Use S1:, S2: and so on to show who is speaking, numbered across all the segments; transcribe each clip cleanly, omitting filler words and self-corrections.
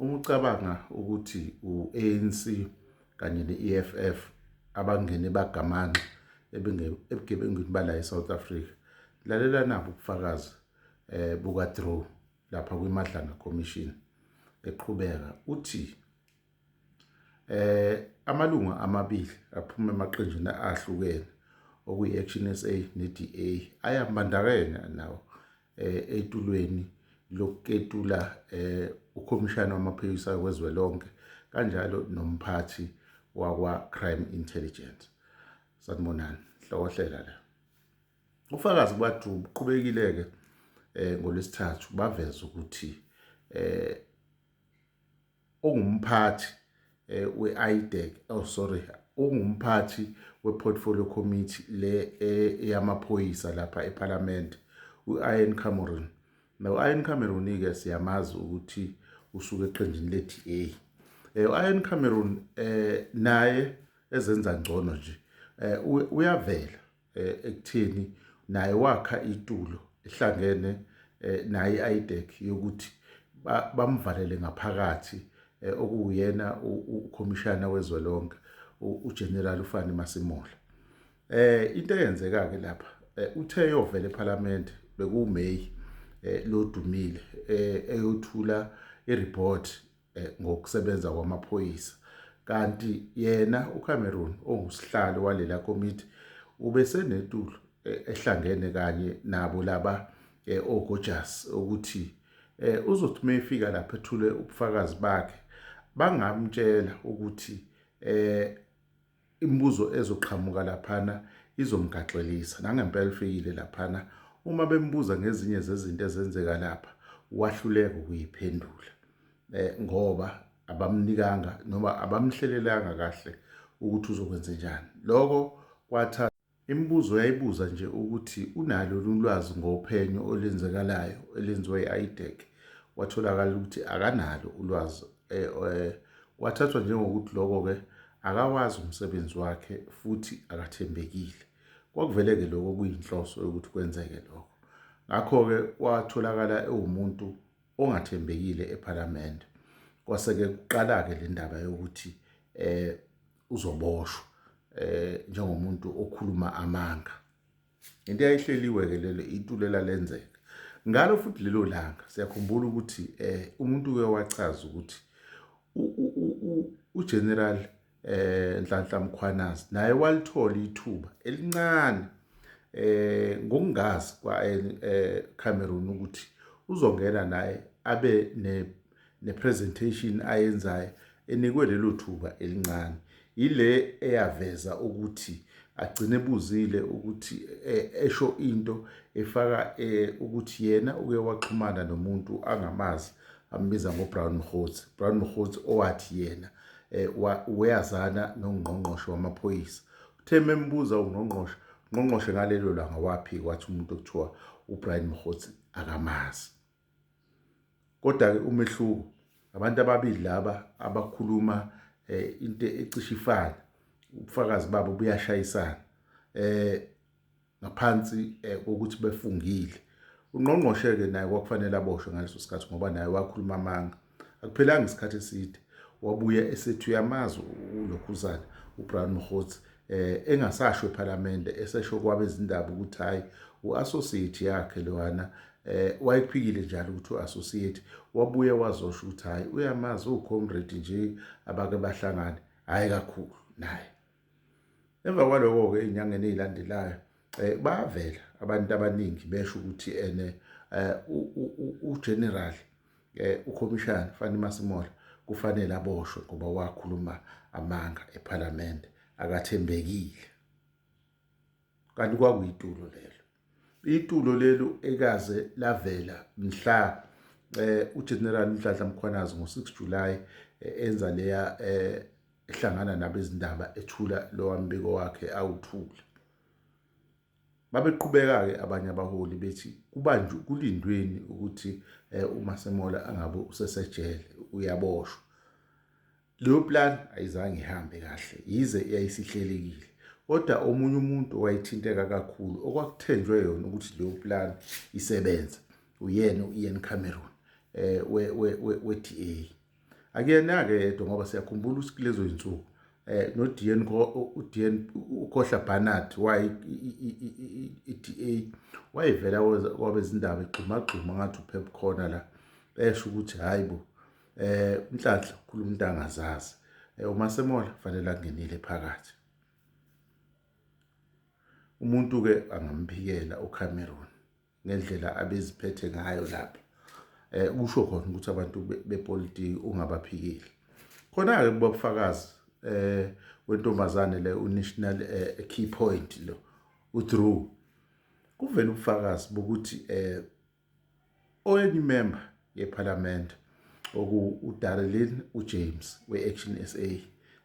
S1: uma ucabanga ukuthi u-ANC kanye ne-EFF abangene bagamanxa ebugebengwini bala eSouth Africa, lalela nabo ubufakazi buka-Drew lapha kwiMadlanga Commission eqhubeka uthi amalunga amabili aphuma emaqenjini ahlukene okuyi-Action SA ne-DA ayambandakanya nawo etulweni lokuketula ukhomishana wamaphoyisa wezwelonke kanjalo nomphathi wakwa-Crime Intelligence. Sanibonani, hlokohlela la. Ufakazi buka-Drew buqhubekile-ke ngoLwesithathu baveza ukuthi ongumphathi we-IDEC, ongumphathi we-Portfolio Committee le yamaphoyisa lapha eParliament, u-Ian Cameron. U-Ian Cameron-ke siyamazi ukuthi usuke eqenjini le-DA. U-Ian Cameron naye ezenza ngcono nje uyavela ekutheni naye wakha itulo ehlangene naye i-IDEC yokuthi bamvalele ngaphakathi okuyena ukhomishana wezwelonke uGeneral uFani Masemola. Into eyenzeka-ke lapha uthe yovela eParliament bekuMay lodumile eyothula ireport ngokusebenza kwamaphoyisa, kanti yena uCameron ongusihlalo walela committee ubesenetulo ehlangene kanye nabo laba oGorgeous ukuthi uzothi mayefika lapha ethule ubufakazi bakhe bangamtshela ukuthi imibuzo ezoqhamuka laphana izomgaxelisa, nangempela ifikile laphana uma bembuza ngezinye zezinto ezenzeka lapha wahluleka ukuyiphendula ngoba abamnikanga noma abamhlelelanga kahle ukuthi uzokwenza njani. Lokho kwathatha imibuzo yayibuza nje ukuthi unalo ulwazi ngophenyo olenzekalayo elenziwe i-IDEC, watholakala ukuthi akanalo ulwazi wathathwa njengokuthi lokho-ke akawazi umsebenzi wakhe futhi akathembekile. Kwakuvele-ke lokho kuyinhloso yokuthi kwenzeke lokho. Ngakho-ke watholakala ewumuntu ongathembekile eParliament. Kwase-ke kuqala-ke le ndaba yokuthi uzoboshwa njengomuntu okhuluma amanga. Into eyayihleliwe-ke lelo itulo elalenzeka ngalo futhi lelo langa. Siyakhumbula ukuthi umuntu-ke wachaza ukuthi uGeneral Nhlanhla Mkhwanazi naye walithola ithuba elincane ngokungazi kwa-Cameron ukuthi uzongena naye abe ne-presentation ayenzayo enikwe lelo thuba elincane. Ile eyaveza ukuthi agcine ebuzile ukuthi esho into efaka ukuthi yena uke waxhumana nomuntu angamazi ambiza ngoBrown Mkhothi. Brown Mkhothi owathi yena uyazana nongqongqoshe wamaphoyisa. Uthe membuza ungqongqoshe ngalelo langa waphi kwathi umuntu okuthiwa uBrian Mkhothi akamazi. Kodwa-ke umehluko abantu ababili laba abakhuluma into ecishe ifana, ubufakazi babo buyashayisana ngaphansi kokuthi befungile. Ungqongqoshe-ke naye kwakufanele aboshwe ngaleso sikhathi ngoba naye wakhuluma amanga. Akuphelanga isikhathi eside wabuya esethi uyamazi ulokhuzana uBrian Mkhothi engasasho eParliament esesho kwabezindaba ukuthi hayi u-associate yakhe lowana wayephikile njalo ukuthi u-associate wabuye wazosho ukuthi hayi uyamazi ucomrade nje abake bahlangane hayi kakhulu naye. Emva kwaloko-ke ey'nyangeni ey'landelayo bavela abantu abaningi besho ukuthi uGeneral ukhomishana Fani Masemola kufanele aboshwe ngoba wakhuluma amanga eParliament akathembekile. Kanti kwakuyitulo lelo. Itulo lelo ekaze lavela mhla uGeneral Nhlanhla Mkhwanazi ngo-6 July enza leya ehlangana nabezindaba ethula lo mbiko wakhe awuthula. Babeqhubeka-ke abanye abaholi bethi kulindweni ukuthi uMasemola angabe usesejele uyaboshwa. Leyo plan ayizange ihambe kahle yize yayisihlelekile. Kodwa omunye umuntu owayethinteka kakhulu okwakuthenjwe yona ukuthi leyo plan isebenza uyena uIan Cameron we-DA. Akuyena-ke yedwa ngoba siyakhumbula ukuthi kulezo zinsuku uDian Ukhohla Barnard i-DA wayevela kwabezindaba egxumagxuma ngathi uPep khona la esho ukuthi hayi bo uNhlanhla ukhuluma into angazazi uMasemola fanele angenile phakathi. Umuntu-ke angamphikela uCameron ngendlela abeziphethe ngayo lapha. Kusho khona ukuthi abantu bepolitiki ungabaphikile. Khona-ke kuba ubufakazi wentombazane le uNational Key Point lo uDrew. Kuvela ubufakazi bokuthi oyenye member yeParliament uDarlene James we-Action SA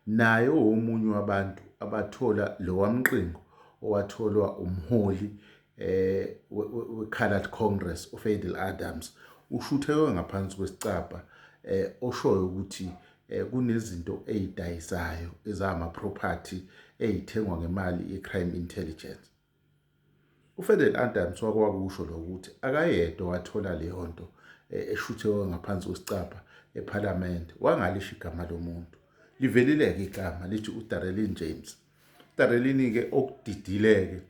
S1: naye omunye wabantu abathola lo wamqingo owatholwa umholi we-Coloured Congress uFadel Adams ushuthekwe ngaphansi kwesicabha oshoyo ukuthi kunezinto ezidayisayo ezama-property ezithengwa ngemali ye-crime intelligence. uFadel Adams wakwakusho lokuthi akayedwa wathola leyo nto eshuthekwe ngaphansi kwesicabha eParliament wangalisho igama lomuntu. Livelile-ke igama lithi uDarlene James. uDarlene-ke okudidile-ke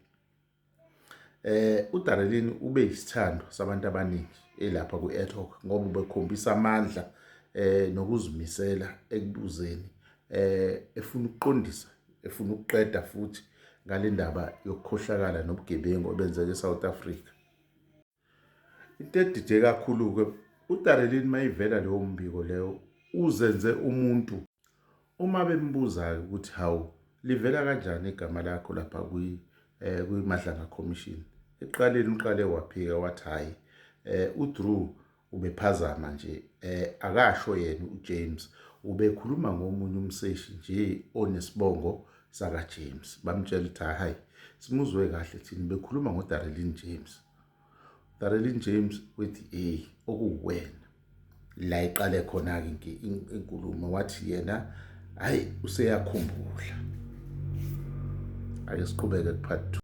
S1: uDarlene ube yisithando sabantu abaningi elapha ku-ad hoc ngoba ubekhombisa amandla nokuzimisela ekubuzeni efuna ukuqondisa efuna ukuqeda futhi ngale ndaba yokukhohlakala nobugebengu obenzeka eSouth Africa. Into edide kakhulu-ke uDarlene mayivela leyo mbiko leyo uzenze umuntu uma bembuza ukuthi hawu livela kanjani igama lakho lapha kwiMadlanga Commission. Ekuqaleni uqale waphika wathi hayi uDrew ubephazama nje akasho yena uJames ubekhuluma ngomunye umseshi nje onesibongo saka James. Bamtshela ukuthi hayi simuzwe kahle thina bekhuluma ngoDarlene James. Darlene James wethi okuwena la iqale khona-ke inkulumo wathi yena hayi useyakhumbula. Ake siqhubeke ku-part 2.